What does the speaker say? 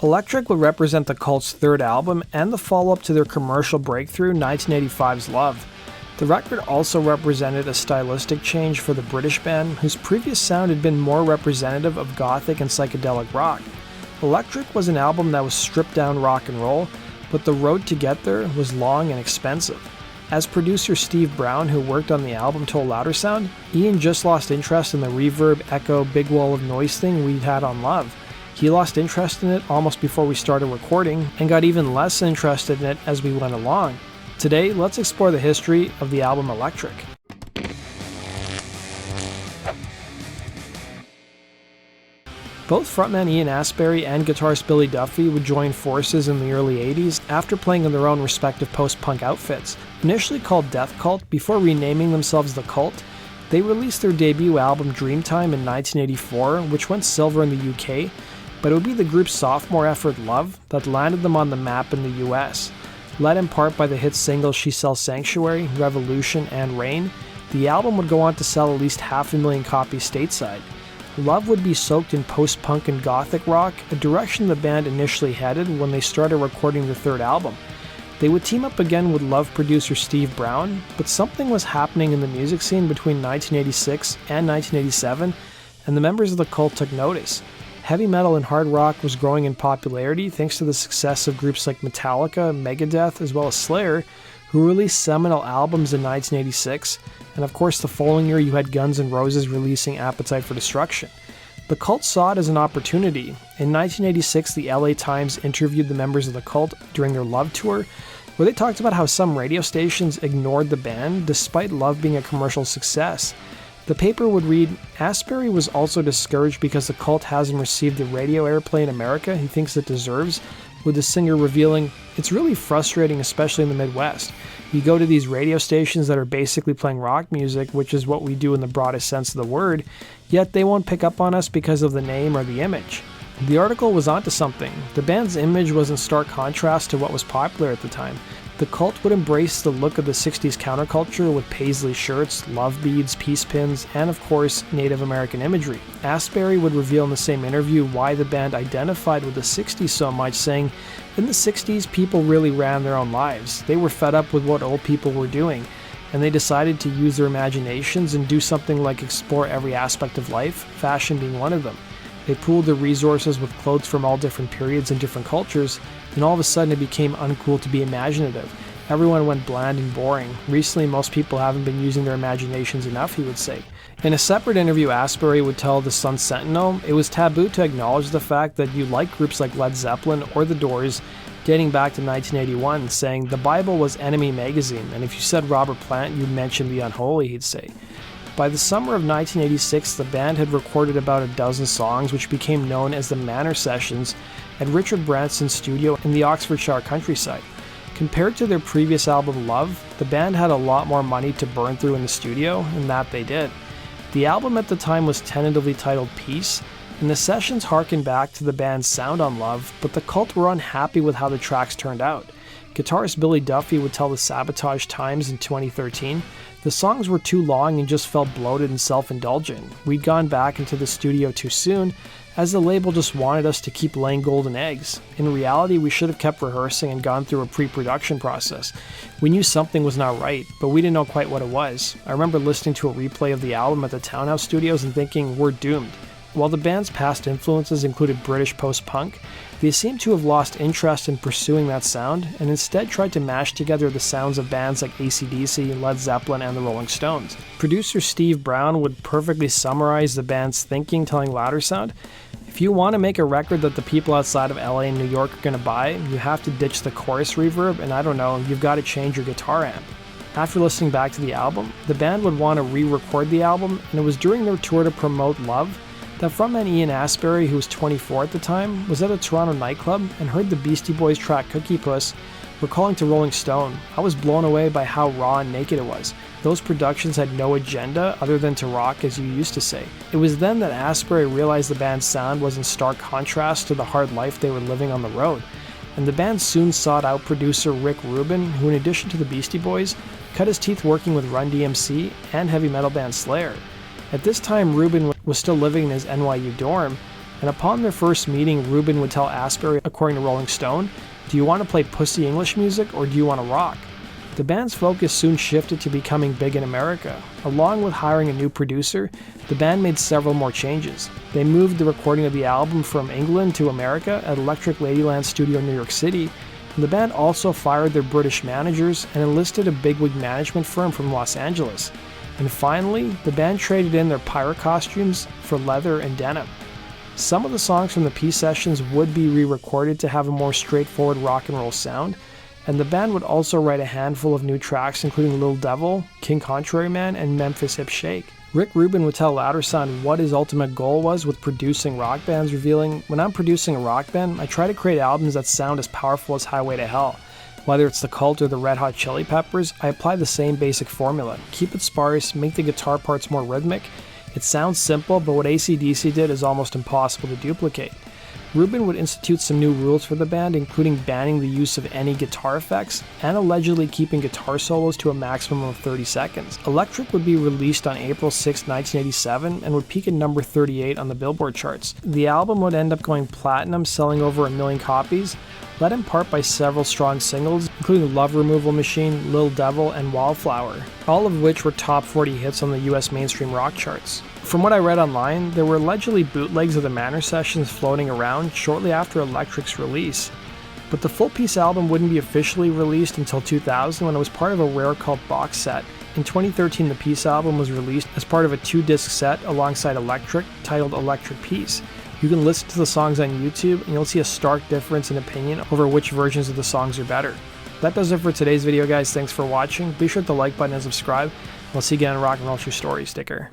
Electric would represent the Cult's third album and the follow-up to their commercial breakthrough 1985's Love. The record also represented a stylistic change for the British band, whose previous sound had been more representative of gothic and psychedelic rock. Electric was an album that was stripped-down rock and roll, but the road to get there was long and expensive. As producer Steve Brown, who worked on the album, told Loudersound, Ian just lost interest in the reverb, echo, big wall of noise thing we'd had on Love. He lost interest in it almost before we started recording, and got even less interested in it as we went along. Today, let's explore the history of the album Electric. Both frontman Ian Astbury and guitarist Billy Duffy would join forces in the early 80s after playing in their own respective post-punk outfits. Initially called Death Cult, before renaming themselves The Cult, they released their debut album Dreamtime in 1984, which went silver in the UK, but it would be the group's sophomore effort Love that landed them on the map in the US. Led in part by the hit singles She Sells Sanctuary, Revolution, and Rain, the album would go on to sell at least 500,000 copies stateside. Love would be soaked in post-punk and gothic rock, a direction the band initially headed when they started recording their third album. They would team up again with Love producer Steve Brown, but something was happening in the music scene between 1986 and 1987, and the members of the Cult took notice. Heavy metal and hard rock was growing in popularity thanks to the success of groups like Metallica, Megadeth, as well as Slayer, who released seminal albums in 1986, and of course the following year you had Guns N' Roses releasing Appetite for Destruction. The Cult saw it as an opportunity. In 1986, the LA Times interviewed the members of the Cult during their Love tour, where they talked about how some radio stations ignored the band despite Love being a commercial success. The paper would read, Astbury was also discouraged because the Cult hasn't received the radio airplay in America he thinks it deserves, with the singer revealing, it's really frustrating, especially in the Midwest. You go to these radio stations that are basically playing rock music, which is what we do in the broadest sense of the word, yet they won't pick up on us because of the name or the image. The article was onto something. The band's image was in stark contrast to what was popular at the time. The Cult would embrace the look of the 60s counterculture with paisley shirts, love beads, peace pins, and of course, Native American imagery. Astbury would reveal in the same interview why the band identified with the 60s so much, saying, in the 60s, people really ran their own lives. They were fed up with what old people were doing, and they decided to use their imaginations and do something like explore every aspect of life, fashion being one of them. They pooled their resources with clothes from all different periods and different cultures, and all of a sudden it became uncool to be imaginative. Everyone went bland and boring. Recently, most people haven't been using their imaginations enough, he would say. In a separate interview, Astbury would tell the Sun Sentinel it was taboo to acknowledge the fact that you liked groups like Led Zeppelin or The Doors, dating back to 1981, saying the Bible was Enemy magazine, and if you said Robert Plant, you'd mention The Unholy, he'd say. By the summer of 1986, the band had recorded about a dozen songs, which became known as the Manor Sessions, at Richard Branson's studio in the Oxfordshire countryside. Compared to their previous album Love, the band had a lot more money to burn through in the studio, and that they did. The album at the time was tentatively titled Peace, and the sessions harkened back to the band's sound on Love, but the Cult were unhappy with how the tracks turned out. Guitarist Billy Duffy would tell the Sabotage Times in 2013, the songs were too long and just felt bloated and self-indulgent. We'd gone back into the studio too soon, as the label just wanted us to keep laying golden eggs. In reality, we should have kept rehearsing and gone through a pre-production process. We knew something was not right, but we didn't know quite what it was. I remember listening to a replay of the album at the Townhouse Studios and thinking, we're doomed. While the band's past influences included British post-punk, they seem to have lost interest in pursuing that sound and instead tried to mash together the sounds of bands like AC/DC, Led Zeppelin, and the Rolling Stones. Producer Steve Brown would perfectly summarize the band's thinking, telling Loudersound, if you want to make a record that the people outside of LA and New York are going to buy, you have to ditch the chorus reverb, and I don't know, you've got to change your guitar amp. After listening back to the album, the band would want to re-record the album, and it was during their tour to promote Love that frontman Ian Astbury, who was 24 at the time, was at a Toronto nightclub and heard the Beastie Boys track Cookie Puss, recalling to Rolling Stone, I was blown away by how raw and naked it was. Those productions had no agenda other than to rock, as you used to say. It was then that Astbury realized the band's sound was in stark contrast to the hard life they were living on the road, and the band soon sought out producer Rick Rubin, who in addition to the Beastie Boys, cut his teeth working with Run DMC and heavy metal band Slayer. At this time, Rubin was still living in his NYU dorm, And upon their first meeting, Rubin would tell Asbury, according to Rolling Stone, "Do you want to play pussy English music or do you want to rock?" The band's focus soon shifted to becoming big in America. Along with hiring a new producer, the band made several more changes. They moved the recording of the album from England to America at Electric Ladyland Studio in New York City, and the band also fired their British managers and enlisted a bigwig management firm from Los Angeles. And finally, the band traded in their pirate costumes for leather and denim. Some of the songs from the Peace sessions would be re-recorded to have a more straightforward rock and roll sound, and the band would also write a handful of new tracks including Little Devil, King Contrary Man, and Memphis Hip Shake. Rick Rubin would tell Loudersound what his ultimate goal was with producing rock bands, revealing, "When I'm producing a rock band, I try to create albums that sound as powerful as Highway to Hell. Whether it's The Cult or the Red Hot Chili Peppers, I apply the same basic formula. Keep it sparse, make the guitar parts more rhythmic. It sounds simple, but what AC/DC did is almost impossible to duplicate." Rubin would institute some new rules for the band, including banning the use of any guitar effects and allegedly keeping guitar solos to a maximum of 30 seconds. Electric would be released on April 6, 1987 and would peak at number 38 on the Billboard charts. The album would end up going platinum, selling over 1 million copies, led in part by several strong singles, including Love Removal Machine, Little Devil, and Wildflower, all of which were top 40 hits on the US mainstream rock charts. From what I read online, there were allegedly bootlegs of the Manor sessions floating around shortly after Electric's release. But the full Peace album wouldn't be officially released until 2000 when it was part of a rare cult box set. In 2013, the Peace album was released as part of a 2-disc set alongside Electric titled Electric Peace. You can listen to the songs on YouTube and you'll see a stark difference in opinion over which versions of the songs are better. That does it for today's video, guys. Thanks for watching. Be sure to like button and subscribe. We'll see you again on Rock and Roll True Story sticker.